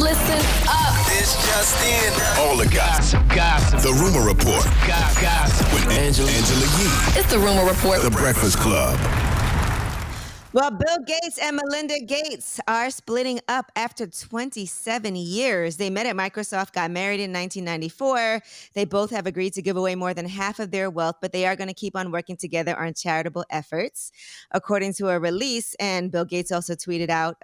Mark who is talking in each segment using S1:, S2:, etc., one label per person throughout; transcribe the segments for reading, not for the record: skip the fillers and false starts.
S1: Listen up.
S2: This just in.
S3: All the gossip. The Rumor Report. Gossip. With Angela Yee.
S1: It's the Rumor Report.
S3: The Breakfast Club.
S4: Well, Bill Gates and Melinda Gates are splitting up after 27 years. They met at Microsoft, got married in 1994. They both have agreed to give away more than half of their wealth, but they are going to keep on working together on charitable efforts, according to a release. And Bill Gates also tweeted out,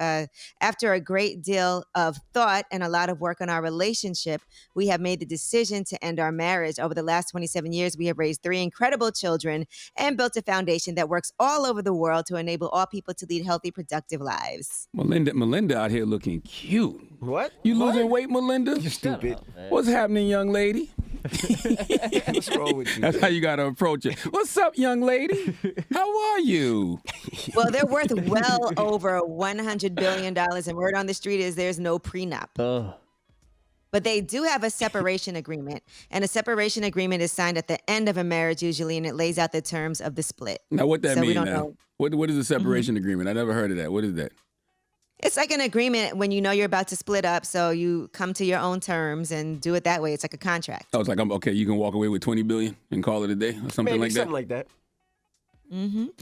S4: after a great deal of thought and a lot of work on our relationship, we have made the decision to end our marriage. Over the last 27 years, we have raised 3 incredible children and built a foundation that works all over the world to enable all people to lead healthy, productive lives.
S5: Melinda out here looking cute.
S6: What?
S5: You losing weight, Melinda?
S6: You're stupid.
S5: What's happening, young lady?
S6: What's wrong with you?
S5: That's how you got to approach it. What's up, young lady? How are you?
S4: Well, they're worth well over $100 billion, and word on the street is there's no prenup. But they do have a separation agreement, and a separation agreement is signed at the end of a marriage usually, and it lays out the terms of the split.
S5: Now, what that
S4: So we
S5: mean
S4: don't
S5: now?
S4: know.
S5: What is a separation agreement? I never heard of that. What is that?
S4: It's like an agreement when you know you're about to split up, so you come to your own terms and do it that way. It's like a contract.
S5: Oh, it's like, okay, you can walk away with $20 billion and call it a day or something
S6: Maybe
S5: like that?
S6: something like that.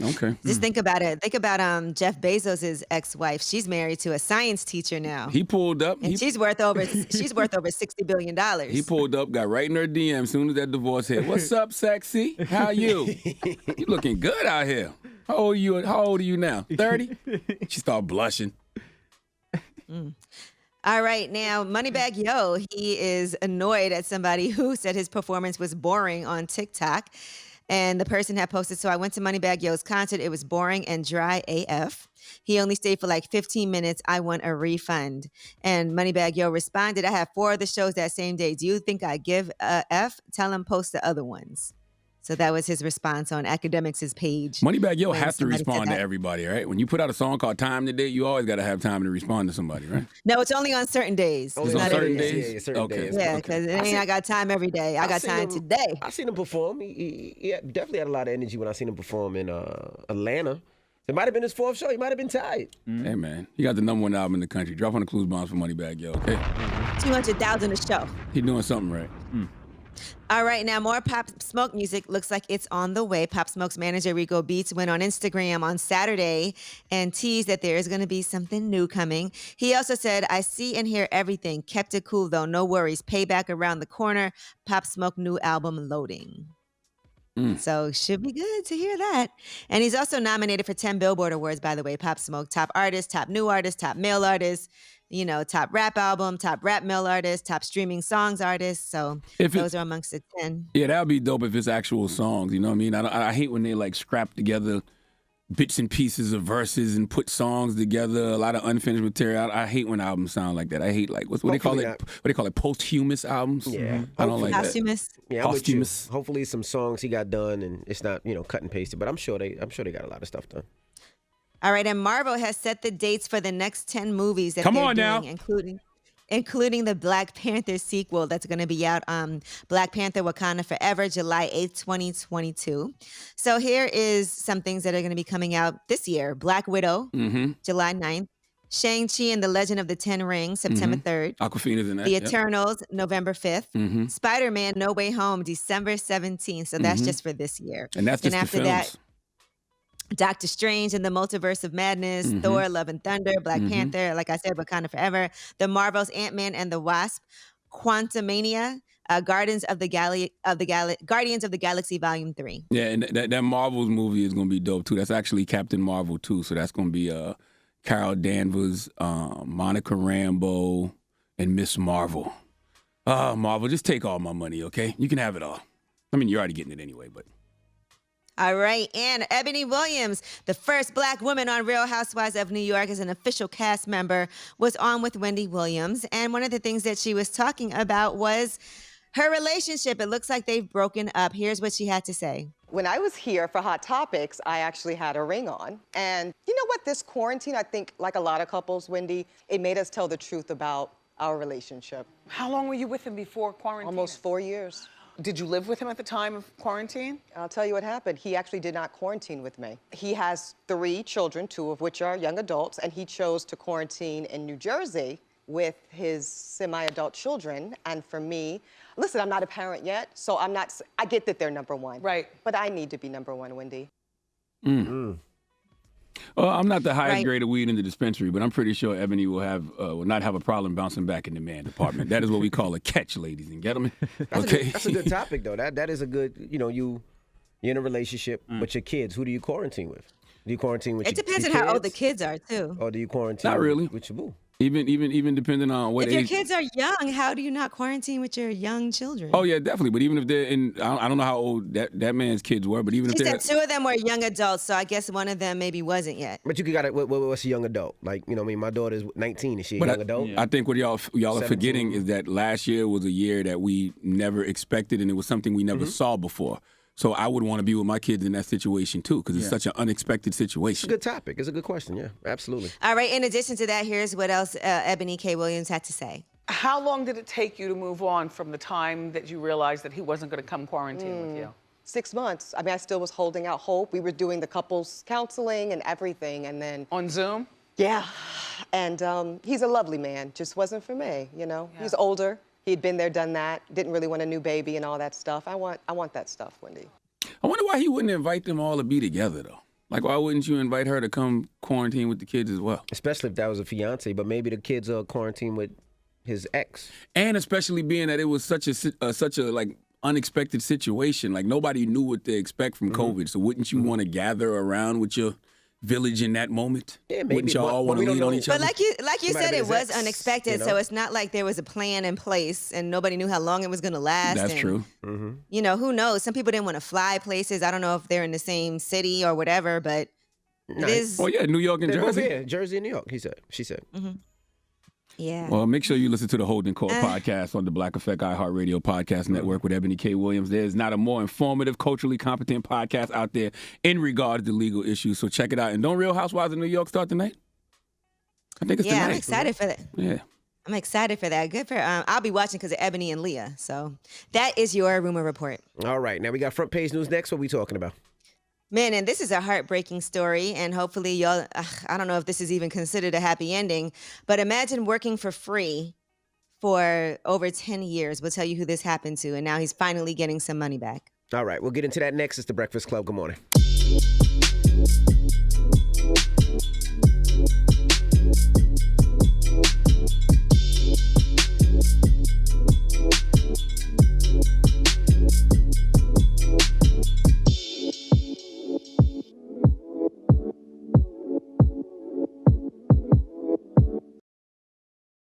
S5: Okay.
S4: Just think about it. Think about Jeff Bezos' ex-wife. She's married to a science teacher now.
S5: He pulled up.
S4: And she's worth over $60 billion.
S5: He pulled up, got right in her DM as soon as that divorce hit. What's up, sexy? How you? You looking good out here. How old are you now? 30? She started blushing.
S4: All right, now Moneybag Yo, he is annoyed at somebody who said his performance was boring on TikTok. And the person had posted, so I went to Moneybag Yo's concert. It was boring and dry AF. He only stayed for like 15 minutes. I want a refund. And Moneybag Yo responded, I have 4 other shows that same day. Do you think I give a F? Tell him post the other ones. So that was his response on Academics' page.
S5: Moneybag Yo
S4: when
S5: has to
S4: somebody said
S5: respond to
S4: that.
S5: everybody, right? When you put out a song called Time Today, you always got to have time to respond to somebody, right?
S4: No, it's only on certain days.
S6: Only
S5: It's on
S4: not
S5: certain
S4: every day.
S5: days?
S6: Yeah, certain
S5: Okay.
S6: days.
S4: Yeah, because I got time every day. I got
S6: seen
S4: time
S6: him-
S4: today.
S6: I seen him perform. He definitely had a lot of energy when I seen him perform in Atlanta. It might have been his 4th show. He might have been tired.
S5: Hey, man. He got the #1 album in the country. Drop on the clues bombs for Moneybag Yo, okay?
S4: 200,000 a show.
S5: He doing something right.
S4: All right, now more Pop Smoke music looks like it's on the way. Pop Smoke's manager, Rico Beats, went on Instagram on Saturday and teased that there is going to be something new coming. He also said, I see and hear everything. Kept it cool, though. No worries. Payback around the corner. Pop Smoke new album loading. So should be good to hear that. And he's also nominated for 10 Billboard Awards, by the way. Pop Smoke, top artist, top new artist, top male artist, top rap album, top rap male artist, top streaming songs artist. So those are amongst the 10.
S5: Yeah, that would be dope if it's actual songs, you know what I mean? I hate when they like scrap together bits and pieces of verses and put songs together, a lot of unfinished material. I hate when albums sound like that. I hate like what they call it? What they call it? Posthumous albums.
S6: Yeah.
S5: I don't like that.
S4: Posthumous.
S6: Yeah, I'm with you.
S5: Posthumous.
S6: Hopefully some songs he got done and it's not, cut and pasted, but I'm sure they got a lot of stuff done.
S4: All right, and Marvel has set the dates for the next 10 movies that
S5: Come
S4: they're
S5: on now.
S4: doing, including the Black Panther sequel that's going to be out Black Panther Wakanda Forever, July 8th, 2022. So here is some things that are going to be coming out this year. Black Widow, July 9th. Shang-Chi and the Legend of the Ten Rings, September 3rd.
S5: Aquafina's in that.
S4: The
S5: yep.
S4: Eternals, November 5th. Spider-Man No Way Home, December 17th. So that's just for this year.
S5: And that's just
S4: after
S5: the films.
S4: that, Doctor Strange and the Multiverse of Madness, Thor, Love and Thunder, Black Panther, like I said, Wakanda Forever, The Marvels, Ant-Man and the Wasp, Quantumania, Guardians of the Galaxy Volume 3.
S5: Yeah, and that Marvels movie is going to be dope, too. That's actually Captain Marvel, too. So that's going to be Carol Danvers, Monica Rambeau, and Miss Marvel. Marvel, just take all my money, okay? You can have it all. I mean, you're already getting it anyway, but...
S4: All right, and Ebony Williams, the first Black woman on Real Housewives of New York as an official cast member, was on with Wendy Williams. And one of the things that she was talking about was her relationship. It looks like they've broken up. Here's what she had to say.
S7: When I was here for Hot Topics, I actually had a ring on. And you know what? This quarantine, I think, like a lot of couples, Wendy, it made us tell the truth about our relationship.
S8: How long were you with him before quarantine?
S7: Almost 4 years.
S8: Did you live with him at the time of quarantine?
S7: I'll tell you what happened. He actually did not quarantine with me. He has 3 children, 2 of which are young adults, and he chose to quarantine in New Jersey with his semi-adult children. And for me, listen, I'm not a parent yet, so I get that they're number one.
S8: Right.
S7: But I need to be number one, Wendy.
S5: Well, I'm not the highest
S4: Right.
S5: grade of weed in the dispensary, but I'm pretty sure Ebony will not have a problem bouncing back in the man department. That is what we call a catch, ladies and gentlemen. Okay.
S6: That's a good topic, though. That is a good, you're in a relationship, but your kids, who do you quarantine with? Do you quarantine with
S4: It
S6: your
S4: depends on
S6: kids?
S4: how old the kids are, too.
S6: Or do you quarantine
S5: Not really.
S6: with your boo?
S5: Even depending on what
S4: If your
S5: age.
S4: kids are young, how do you not quarantine with your young children?
S5: Oh yeah, definitely. But even if they're in, I don't know how old that man's kids were, but even
S4: She
S5: if they're
S4: said two of them were young adults, so I guess one of them maybe wasn't yet.
S6: But you got what's a young adult? Like, my daughter's 19. Is she a
S5: But
S6: young adult?
S5: I think what y'all are
S6: 17.
S5: forgetting is that last year was a year that we never expected, and it was something we never saw before. So I would want to be with my kids in that situation too, because it's such an unexpected
S6: It's a
S5: situation.
S6: good topic. It's a good question. Yeah, absolutely.
S4: All right, in addition to that, here's what else Ebony K. Williams had to say.
S8: How long did it take you to move on from the time that you realized that he wasn't going to come quarantine with you?
S7: 6 months. I mean, I still was holding out hope. We were doing the couples counseling and everything, and then
S8: On Zoom?
S7: yeah, and he's a lovely man. Just wasn't for me. He's older. He'd been there, done that. Didn't really want a new baby and all that stuff. I want that stuff, Wendy.
S5: I wonder why he wouldn't invite them all to be together though. Like, why wouldn't you invite her to come quarantine with the kids as well?
S6: Especially if that was a fiance, but maybe the kids are quarantined with his ex.
S5: And especially being that it was such a like unexpected situation. Like nobody knew what to expect from COVID. So wouldn't you want to gather around with your village in that moment?
S6: Yeah, maybe,
S5: Wouldn't y'all
S6: but-
S5: all
S6: but
S5: want
S6: we
S5: to
S6: don't
S5: lean on
S6: know.
S5: each
S4: But
S5: other?
S4: like you
S6: Might
S4: said,
S6: have been
S4: it
S6: his
S4: was
S6: ex,
S4: unexpected, so it's not like there was a plan in place and nobody knew how long it was going to last.
S5: That's
S4: and,
S5: true.
S4: Who knows? Some people didn't want to fly places. I don't know if they're in the same city or whatever, but it is.
S5: Oh yeah, New York and
S6: They're both
S5: Jersey.
S6: here, Jersey and New York, she said.
S4: Yeah.
S5: Well, make sure you listen to the Holding Court podcast on the Black Effect iHeartRadio podcast network with Ebony K. Williams. There's not a more informative, culturally competent podcast out there in regards to legal issues. So check it out. And don't Real Housewives of New York start tonight? I think it's
S4: Yeah,
S5: tonight.
S4: I'm excited for that.
S5: Yeah.
S4: I'm excited for that. Good for. I'll be watching because of Ebony and Leah. So that is your rumor report.
S6: All right, now we got front page news next. What we talking about?
S4: Man, and this is a heartbreaking story, and hopefully y'all, I don't know if this is even considered a happy ending, but imagine working for free for over 10 years. We'll tell you who this happened to, and now he's finally getting some money back.
S6: All right, we'll get into that next. It's The Breakfast Club. Good morning.